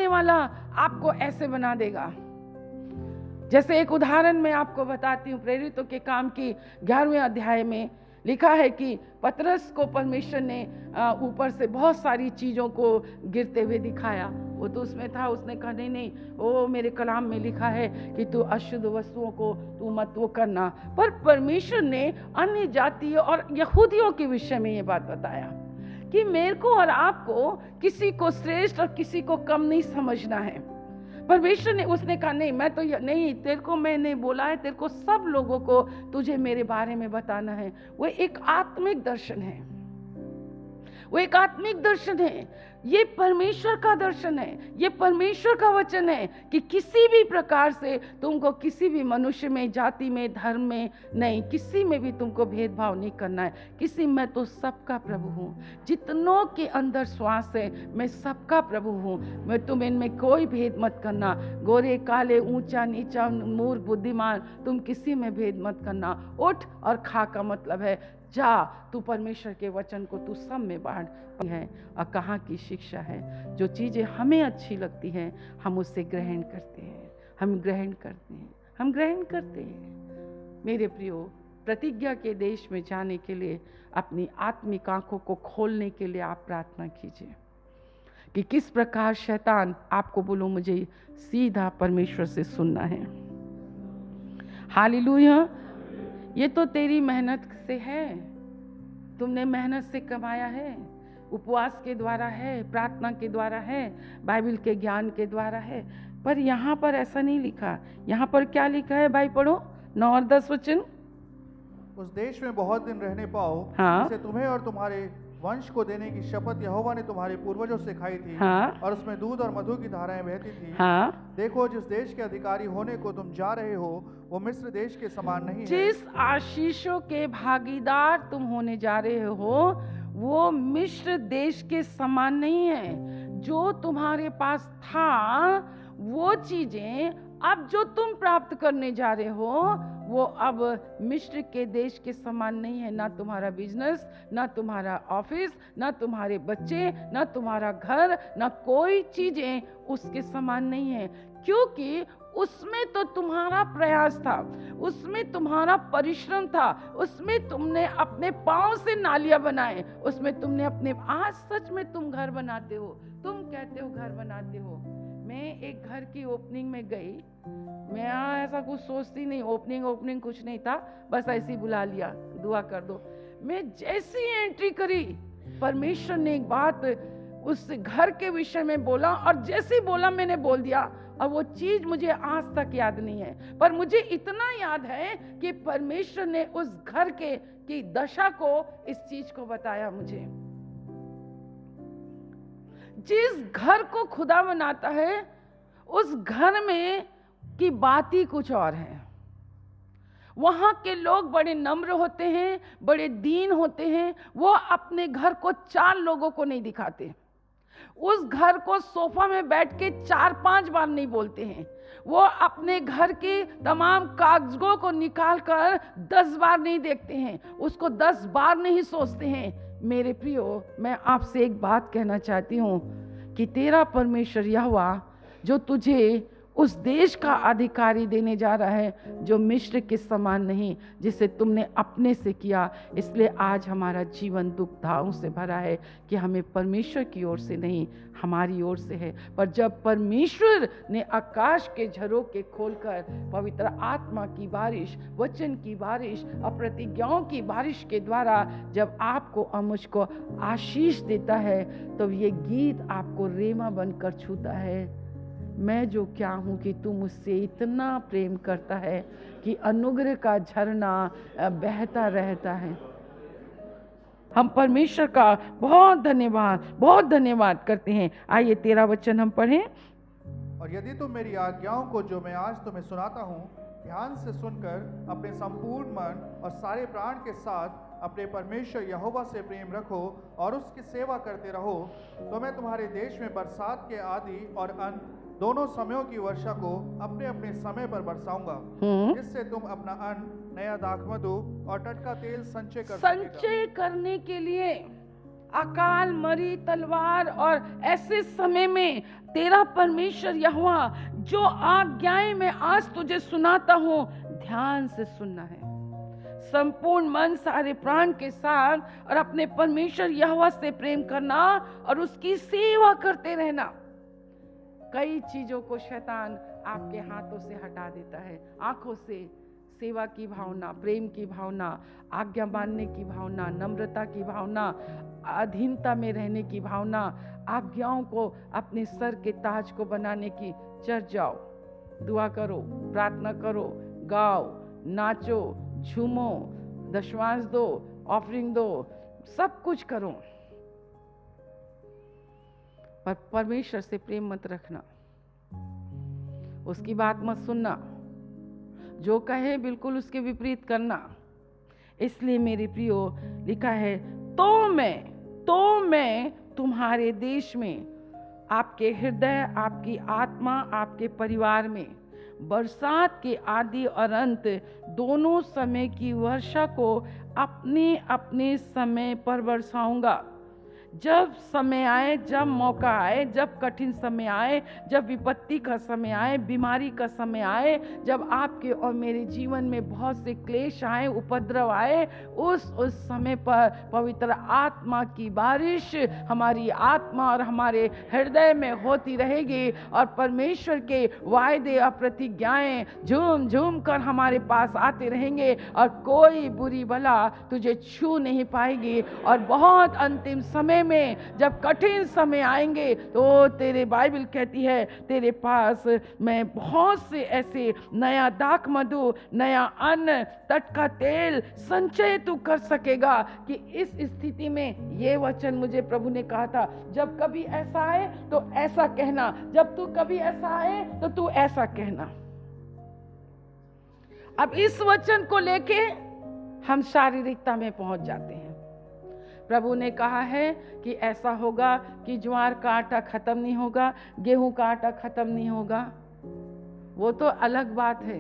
वाला आपको ऐसे बना देगा। जैसे एक उदाहरण मैं आपको बताती हूँ, प्रेरितों के काम की 11वें अध्याय में लिखा है कि पतरस को परमेश्वर ने ऊपर से बहुत सारी चीजों को गिरते हुए दिखाया। वो तो उसमें था, उसने कहा नहीं नहीं, ओ मेरे कलाम में लिखा है कि तू अशुद्ध वस्तुओं को तू मत वो करना। पर परमेश्वर ने अन्य जातियों और यहूदियों के विषय में ये बात बताया कि मेरे को और आपको किसी को श्रेष्ठ और किसी को कम नहीं समझना है। परमेश्वर ने उसने कहा नहीं, मैं तो नहीं, तेरे को मैंने बोला है, तेरे को सब लोगों को तुझे मेरे बारे में बताना है। वो एक आत्मिक दर्शन है, वो एक आत्मिक दर्शन है। ये परमेश्वर का दर्शन है, ये परमेश्वर का वचन है कि किसी भी प्रकार से तुमको किसी भी मनुष्य में, जाति में, धर्म में नहीं, किसी में भी तुमको भेदभाव नहीं करना है। किसी में तो सबका प्रभु हूँ, जितनों के अंदर श्वास है मैं सबका प्रभु हूँ। मैं तुम इनमें कोई भेद मत करना, गोरे काले, ऊंचा नीचा, मूर्ख बुद्धिमान, तुम किसी में भेद मत करना। उठ और खा का मतलब है जा, तू परमेश्वर के वचन को तू सब में बांट है। और कहाँ की शिक्षा है, जो चीज़ें हमें अच्छी लगती हैं हम उससे ग्रहण करते हैं, हम ग्रहण करते हैं, हम ग्रहण करते हैं। मेरे प्रियो, प्रतिज्ञा के देश में जाने के लिए अपनी आत्मिक आंखों को खोलने के लिए आप प्रार्थना कीजिए कि किस प्रकार शैतान आपको बोलो मुझे सीधा परमेश्वर से सुनना है। हालेलुया। ये तो तेरी मेहनत से है, तुमने मेहनत से कमाया है, उपवास के द्वारा है, प्रार्थना के द्वारा है, बाइबल के ज्ञान के द्वारा है। पर यहाँ पर ऐसा नहीं लिखा। यहाँ पर क्या लिखा है भाई, पढ़ो 9 और 10 वचन। उस देश में बहुत दिन रहने पाओ, हाँ। जिसे तुम्हें और तुम्हारे वंश को देने की शपथ यहोवा ने तुम्हारे पूर्वजों से खाई थी। हाँ। और उसमें दूध और मधु की धाराएं बहती थी। हाँ। देखो, जिस देश के अधिकारी होने को तुम जा रहे हो वो मिस्र देश के समान नहीं है। जिस आशीषों के भागीदार तुम होने जा रहे हो वो मिस्र देश के समान नहीं है। जो तुम्हारे पास था वो चीजें अब जो तुम प्राप्त करने जा रहे हो वो अब मिस्र के देश के समान नहीं है। ना तुम्हारा बिजनेस, ना तुम्हारा ऑफिस, ना तुम्हारे बच्चे, ना तुम्हारा घर, ना कोई चीजें उसके समान नहीं है। क्योंकि उसमें तो तुम्हारा प्रयास था, उसमें तुम्हारा परिश्रम था, उसमें तुमने अपने पांव से नालियां बनाए, उसमें तुमने अपने, आज सच में तुम घर बनाते हो, तुम कहते हो घर बनाते हो। मैं एक घर की ओपनिंग में गई, मैं ऐसा कुछ सोचती नहीं, ओपनिंग कुछ नहीं था, बस ऐसे ही बुला लिया, दुआ कर दो। मैं जैसी एंट्री करी परमेश्वर ने एक बात उस घर के विषय में बोला और जैसे बोला मैंने बोल दिया। और वो चीज मुझे आज तक याद नहीं है, पर मुझे इतना याद है कि परमेश्वर ने उस घर की दशा को, इस चीज को बताया मुझे। जिस घर को खुदा बनाता है उस घर में की बात ही कुछ और है। वहां के लोग बड़े नम्र होते हैं, बड़े दीन होते हैं। वो अपने घर को 4 लोगों को नहीं दिखाते। उस घर को सोफा में बैठ के 4-5 बार नहीं बोलते हैं। वो अपने घर के तमाम कागजों को निकाल कर 10 बार नहीं देखते हैं, उसको 10 बार नहीं सोचते हैं। मेरे प्रियो, मैं आपसे एक बात कहना चाहती हूँ कि तेरा परमेश्वर यहोवा जो तुझे उस देश का अधिकारी देने जा रहा है जो मिस्र के समान नहीं, जिसे तुमने अपने से किया। इसलिए आज हमारा जीवन दुखदाओं से भरा है कि हमें परमेश्वर की ओर से नहीं, हमारी ओर से है। पर जब परमेश्वर ने आकाश के झरोखे खोलकर पवित्र आत्मा की बारिश, वचन की बारिश और प्रतिज्ञाओं की बारिश के द्वारा जब आपको और मुझको आशीष देता है, तो ये गीत आपको रेमा बनकर छूता है। मैं जो क्या हूँ कि तू मुझसे इतना प्रेम करता है कि अनुग्रह का झरना बहता रहता है। हम परमेश्वर का बहुत धन्यवाद करते हैं। आइए 13 वचन हम पढ़ें। और यदि तुम मेरी आज्ञाओं को जो मैं आज तुम्हें सुनाता हूँ ध्यान से सुनकर अपने संपूर्ण मन और सारे प्राण के साथ अपने परमेश्वर यहोवा से प्रेम रखो और उसकी सेवा करते रहो, तो मैं तुम्हारे देश में बरसात के आदि और अंत दोनों समयों की वर्षा को अपने अपने समय पर बरसाऊंगा, जिससे तुम अपना अन्न, नया दाखमधु और टटका तेल संचय करने के लिए अकाल, मरी, तलवार और ऐसे समय में तेरा परमेश्वर यहोवा जो आज्ञाएं मैं आज तुझे सुनाता हूँ ध्यान से सुनना है, संपूर्ण मन, सारे प्राण के साथ, और अपने परमेश्वर यहोवा से प्रेम करना और उसकी सेवा करते रहना। कई चीज़ों को शैतान आपके हाथों से हटा देता है। आंखों से सेवा की भावना, प्रेम की भावना, आज्ञा मानने की भावना, नम्रता की भावना, अधीनता में रहने की भावना, आज्ञाओं को अपने सर के ताज को बनाने की। चढ़ जाओ, दुआ करो, प्रार्थना करो, गाओ, नाचो, झूमो, दशमांश दो, ऑफरिंग दो, सब कुछ करो, पर परमेश्वर से प्रेम मत रखना, उसकी बात मत सुनना, जो कहे बिल्कुल उसके विपरीत करना। इसलिए मेरे प्रियो, लिखा है, तो मैं तुम्हारे देश में, आपके हृदय, आपकी आत्मा, आपके परिवार में बरसात के आदि और अंत दोनों समय की वर्षा को अपने अपने समय पर बरसाऊंगा। जब समय आए, जब मौका आए, जब कठिन समय आए, जब विपत्ति का समय आए, बीमारी का समय आए, जब आपके और मेरे जीवन में बहुत से क्लेश आए, उपद्रव आए, उस समय पर पवित्र आत्मा की बारिश हमारी आत्मा और हमारे हृदय में होती रहेगी और परमेश्वर के वायदे और प्रतिज्ञाएं झूम झूम कर हमारे पास आते रहेंगे और कोई बुरी बला तुझे छू नहीं पाएगी। और बहुत अंतिम समय में जब कठिन समय आएंगे तो तेरे बाइबल कहती है, तेरे पास मैं बहुत से ऐसे नया दाख मधु, नया अन्न, टटका तेल संचय तू कर सकेगा कि इस स्थिति में ये वचन मुझे प्रभु ने कहा था, जब कभी ऐसा आए तो ऐसा कहना, जब तू कभी ऐसा आए तो तू ऐसा कहना। अब इस वचन को लेके हम शारीरिकता में पहुंच जाते हैं। प्रभु ने कहा है कि ऐसा होगा कि ज्वार का आटा खत्म नहीं होगा, गेहूं का आटा खत्म नहीं होगा, वो तो अलग बात है।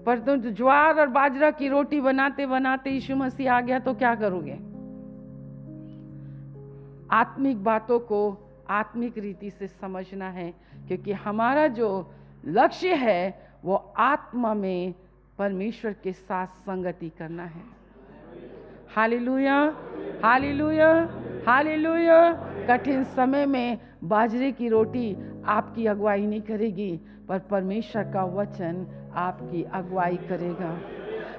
पर तुम ज्वार और बाजरा की रोटी बनाते बनाते यीशु मसीह आ गया तो क्या करोगे? आत्मिक बातों को आत्मिक रीति से समझना है, क्योंकि हमारा जो लक्ष्य है वो आत्मा में परमेश्वर के साथ संगति करना है। Hallelujah, hallelujah, hallelujah. कठिन समय में बाजरे की रोटी आपकी अगुवाई नहीं करेगी, पर परमेश्वर का वचन आपकी अगुवाई करेगा।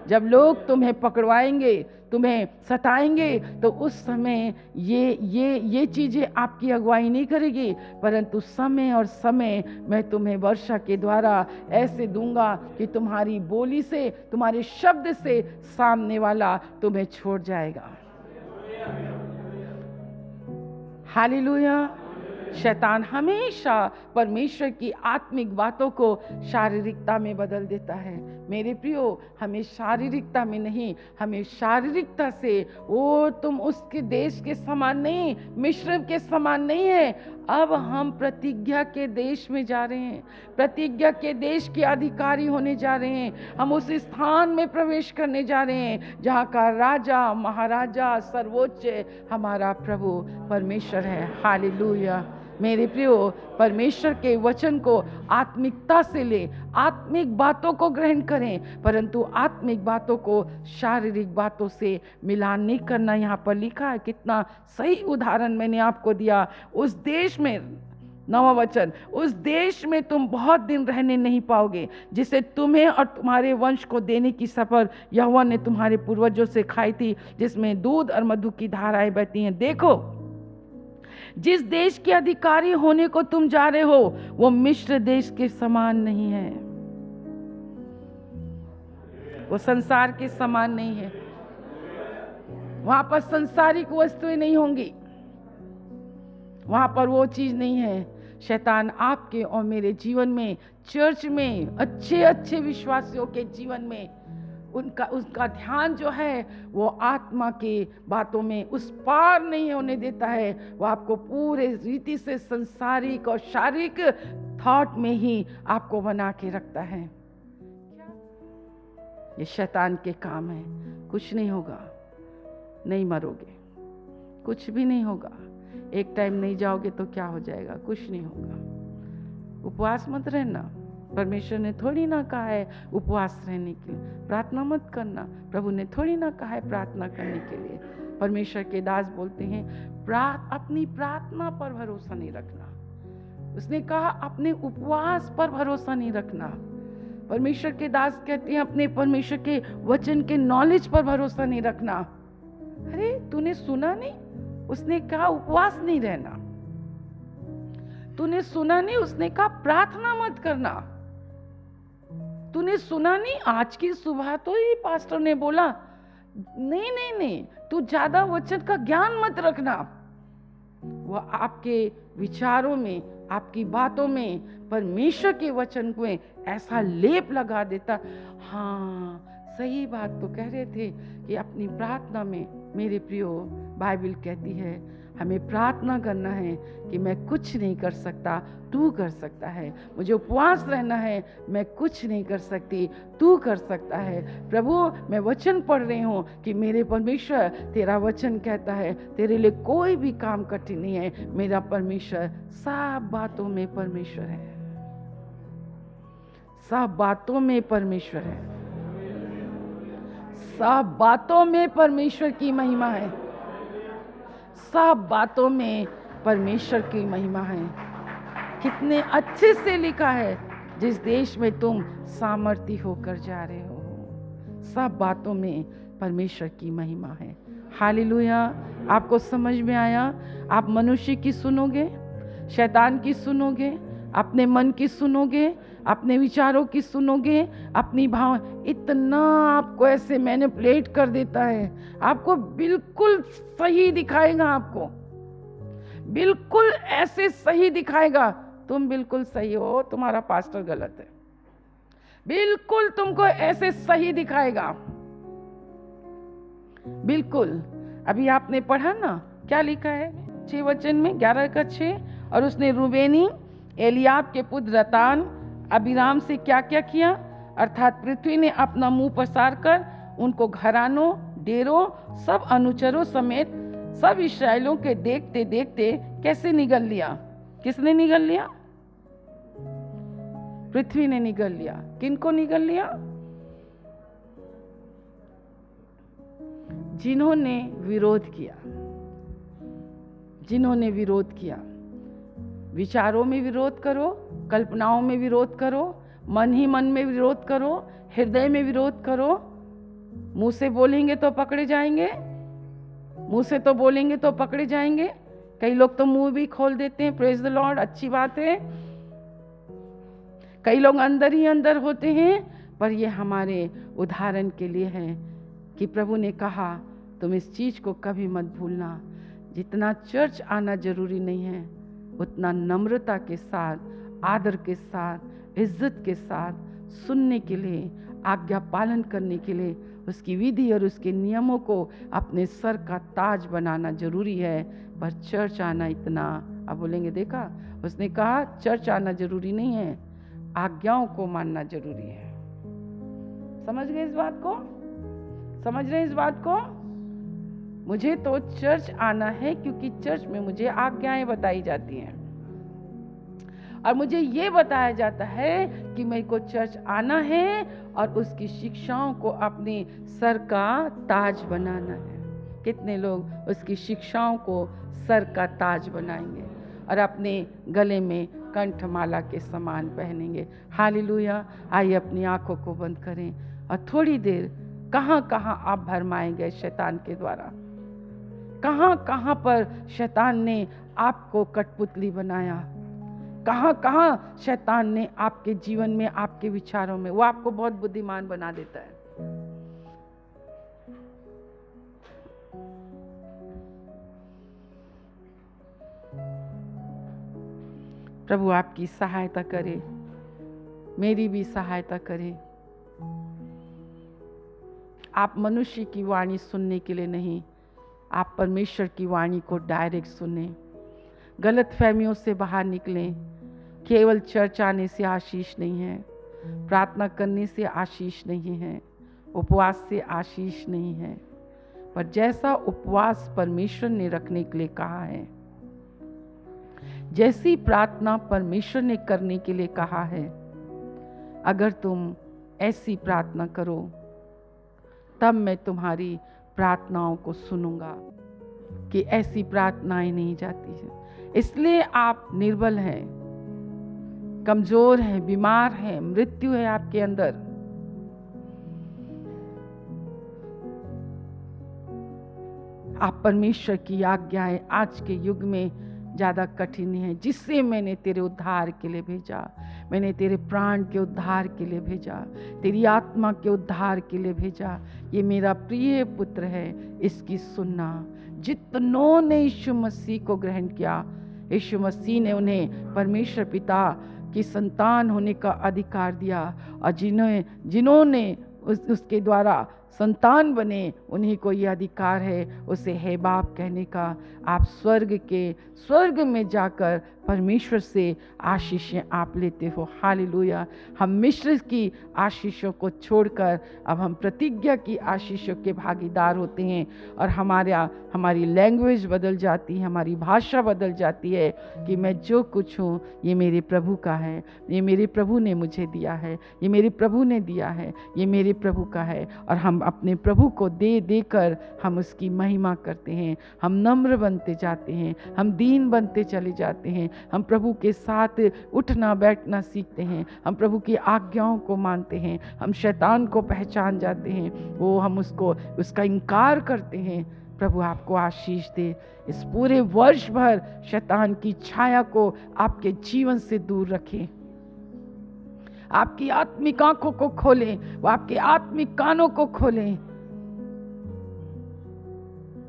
जब लोग तुम्हें पकड़वाएंगे, तुम्हें सताएंगे, तो उस समय ये चीजें आपकी अगुवाई नहीं करेगी, परंतु समय और समय मैं तुम्हें वर्षा के द्वारा ऐसे दूंगा कि तुम्हारी बोली से, तुम्हारे शब्द से सामने वाला तुम्हें छोड़ जाएगा। हालेलुया। शैतान हमेशा परमेश्वर की आत्मिक बातों को शारीरिकता में बदल देता है। मेरे प्रियो, हमें शारीरिकता में नहीं, हमें शारीरिकता से, वो तुम उसके देश के समान नहीं, मिस्र के समान नहीं है। अब हम प्रतिज्ञा के देश में जा रहे हैं, प्रतिज्ञा के देश के अधिकारी होने जा रहे हैं। हम उस स्थान में प्रवेश करने जा रहे हैं जहाँ का राजा, महाराजा, सर्वोच्च हमारा प्रभु परमेश्वर है। हालेलुया। मेरे प्रियो, परमेश्वर के वचन को आत्मिकता से ले, आत्मिक बातों को ग्रहण करें, परंतु आत्मिक बातों को शारीरिक बातों से मिलान नहीं करना। यहाँ पर लिखा है, कितना सही उदाहरण मैंने आपको दिया। उस देश में, 9वां वचन, उस देश में तुम बहुत दिन रहने नहीं पाओगे जिसे तुम्हें और तुम्हारे वंश को देने की शपथ यहोवा ने तुम्हारे पूर्वजों से खाई थी, जिसमें दूध और मधु की धाराएं बहती हैं। देखो, जिस देश के अधिकारी होने को तुम जा रहे हो वो मिस्र देश के समान नहीं है, वो संसार के समान नहीं है। वहां पर संसारिक वस्तुएं नहीं होंगी, वहां पर वो चीज नहीं है। शैतान आपके और मेरे जीवन में, चर्च में, अच्छे अच्छे विश्वासियों के जीवन में उसका ध्यान जो है वो आत्मा के बातों में उस पार नहीं होने देता है। वो आपको पूरे रीति से संसारिक और शारीरिक थॉट में ही आपको बना के रखता है। ये शैतान के काम है। कुछ नहीं होगा, नहीं मरोगे, कुछ भी नहीं होगा। एक टाइम नहीं जाओगे तो क्या हो जाएगा? कुछ नहीं होगा। उपवास मत रहना, परमेश्वर ने थोड़ी ना कहा है उपवास रहने के लिए। प्रार्थना मत करना, प्रभु ने थोड़ी ना कहा है प्रार्थना करने के लिए। परमेश्वर के दास बोलते हैं, अपनी प्रार्थना पर भरोसा नहीं रखना, उसने कहा अपने उपवास पर भरोसा नहीं रखना। परमेश्वर के दास कहते हैं अपने परमेश्वर के वचन के नॉलेज पर भरोसा नहीं रखना। अरे तूने सुना नहीं, उसने कहा उपवास नहीं रहना। तूने सुना नहीं, उसने कहा प्रार्थना मत करना। तूने सुना नहीं, आज की सुबह तो ही पास्टर ने बोला नहीं नहीं नहीं, तू ज्यादा वचन का ज्ञान मत रखना। वह आपके विचारों में, आपकी बातों में परमेश्वर के वचन को ऐसा लेप लगा देता। हाँ, सही बात तो कह रहे थे कि अपनी प्रार्थना में, मेरे प्रियो, बाइबल कहती है हमें प्रार्थना करना है कि मैं कुछ नहीं कर सकता, तू कर सकता है। मुझे उपवास रहना है, मैं कुछ नहीं कर सकती, तू कर सकता है। प्रभु, मैं वचन पढ़ रही हूँ कि मेरे परमेश्वर, तेरा वचन कहता है तेरे लिए कोई भी काम कठिन नहीं है। मेरा परमेश्वर सब बातों में परमेश्वर है, सब बातों में परमेश्वर है, सब बातों में परमेश्वर की महिमा है, सब बातों में परमेश्वर की महिमा है। कितने अच्छे से लिखा है, जिस देश में तुम सामर्थी होकर जा रहे हो, सब बातों में परमेश्वर की महिमा है। हालेलुया। आपको समझ में आया? आप मनुष्य की सुनोगे, शैतान की सुनोगे, अपने मन की सुनोगे, अपने विचारों की सुनोगे, अपनी भाव, इतना आपको ऐसे मैनिपुलेट कर देता है। आपको बिल्कुल सही दिखाएगा, आपको बिल्कुल ऐसे सही दिखाएगा, तुम बिल्कुल सही हो, तुम्हारा पास्टर गलत है। बिल्कुल तुमको ऐसे सही दिखाएगा, बिल्कुल। अभी आपने पढ़ा ना, क्या लिखा है 6 वचन में, 11 का 6, और उसने रूबेनी एलियाब के पुत्र रतान अबीराम से क्या क्या किया, अर्थात पृथ्वी ने अपना मुंह पसार कर उनको घरानों, डेरों, सब अनुचरों समेत सब इस्राएलियों के देखते देखते कैसे निगल लिया। किसने निगल लिया? पृथ्वी ने निगल लिया। किनको निगल लिया? जिन्होंने विरोध किया, जिन्होंने विरोध किया। विचारों में विरोध करो, कल्पनाओं में विरोध करो, मन ही मन में विरोध करो, हृदय में विरोध करो। मुंह से बोलेंगे तो पकड़े जाएंगे, मुंह से तो बोलेंगे तो पकड़े जाएंगे। कई लोग तो मुंह भी खोल देते हैं, प्रेज द लॉर्ड, अच्छी बात है। कई लोग अंदर ही अंदर होते हैं, पर ये हमारे उदाहरण के लिए है कि प्रभु ने कहा तुम इस चीज को कभी मत भूलना। जितना चर्च आना जरूरी नहीं है, उतना नम्रता के साथ, आदर के साथ, इज्जत के साथ सुनने के लिए, आज्ञा पालन करने के लिए, उसकी विधि और उसके नियमों को अपने सर का ताज बनाना जरूरी है। पर चर्च आना इतना, आप बोलेंगे देखा, उसने कहा चर्च आना जरूरी नहीं है, आज्ञाओं को मानना जरूरी है। समझ गए इस बात को? समझ रहे इस बात को? मुझे तो चर्च आना है क्योंकि चर्च में मुझे आज्ञाएं बताई जाती हैं, और मुझे ये बताया जाता है कि मेरे को चर्च आना है और उसकी शिक्षाओं को अपने सर का ताज बनाना है। कितने लोग उसकी शिक्षाओं को सर का ताज बनाएंगे और अपने गले में कंठमाला के समान पहनेंगे। हालेलुया। आइए अपनी आंखों को बंद करें और थोड़ी देर कहाँ कहाँ आप भरमाए गए शैतान के द्वारा, कहाँ कहाँ पर शैतान ने आपको कठपुतली बनाया, कहाँ कहाँ शैतान ने आपके जीवन में, आपके विचारों में, वो आपको बहुत बुद्धिमान बना देता है। प्रभु आपकी सहायता करे, मेरी भी सहायता करे। आप मनुष्य की वाणी सुनने के लिए नहीं, आप परमेश्वर की वाणी को डायरेक्ट सुने। गलत फहमियों से बाहर निकलें। केवल चर्च आने से आशीष नहीं है, प्रार्थना करने से आशीष नहीं है, उपवास से आशीष नहीं है, पर जैसा उपवास परमेश्वर ने रखने के लिए कहा है, जैसी प्रार्थना परमेश्वर ने करने के लिए कहा है, अगर तुम ऐसी प्रार्थना करो तब मैं तुम्हारी प्रार्थनाओं को सुनूंगा। कि ऐसी प्रार्थनाएं नहीं जाती है, इसलिए आप निर्बल हैं, कमजोर हैं, बीमार हैं, मृत्यु है आपके अंदर, आप परमेश्वर की आज्ञाएं आज के युग में ज़्यादा कठिन है, जिससे मैंने तेरे उद्धार के लिए भेजा, मैंने तेरे प्राण के उद्धार के लिए भेजा, तेरी आत्मा के उद्धार के लिए भेजा। ये मेरा प्रिय पुत्र है, इसकी सुनना। जितनों ने यीशु मसीह को ग्रहण किया, यीशु मसीह ने उन्हें परमेश्वर पिता की संतान होने का अधिकार दिया, और जिन्होंने उसके द्वारा संतान बने, उन्हीं को यह अधिकार है उसे हे बाप कहने का। आप स्वर्ग में जाकर परमेश्वर से आशीषें आप लेते हो। हालेलुया। हम मिस्र की आशीषों को छोड़कर अब हम प्रतिज्ञा की आशीषों के भागीदार होते हैं, और हमारी लैंग्वेज बदल जाती है, हमारी भाषा बदल जाती है कि मैं जो कुछ हूँ ये मेरे प्रभु का है, ये मेरे प्रभु ने मुझे दिया है, ये मेरे प्रभु ने दिया है, ये मेरे प्रभु का है। और हम अपने प्रभु को दे देकर हम उसकी महिमा करते हैं, हम नम्र बनते जाते हैं, हम दीन बनते चले जाते हैं, हम प्रभु के साथ उठना बैठना सीखते हैं, हम प्रभु की आज्ञाओं को मानते हैं, हम शैतान को पहचान जाते हैं, वो हम उसका इनकार करते हैं। प्रभु आपको आशीष दे। इस पूरे वर्ष भर शैतान की छाया को आपके जीवन से दूर रखें, आपकी आत्मिक आंखों को खोलें, वो आपके आत्मिक कानों को खोलें।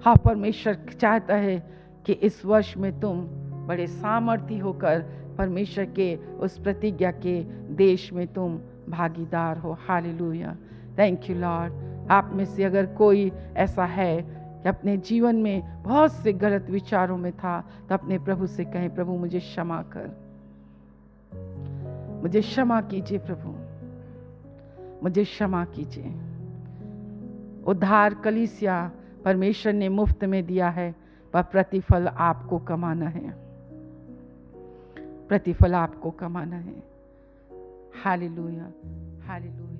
हाँ, परमेश्वर चाहता है कि इस वर्ष में तुम बड़े सामर्थी होकर परमेश्वर के उस प्रतिज्ञा के देश में तुम भागीदार हो। हालेलुया। Thank you Lord. आप में से अगर कोई ऐसा है कि अपने जीवन में बहुत से गलत विचारों में था, तो अपने प्रभु से कहें, प्रभु मुझे क्षमा कर, मुझे क्षमा कीजिए, प्रभु मुझे क्षमा कीजिए। उद्धार कलीसिया परमेश्वर ने मुफ्त में दिया है, पर प्रतिफल आपको कमाना है, प्रतिफल आपको कमाना है। Hallelujah, hallelujah.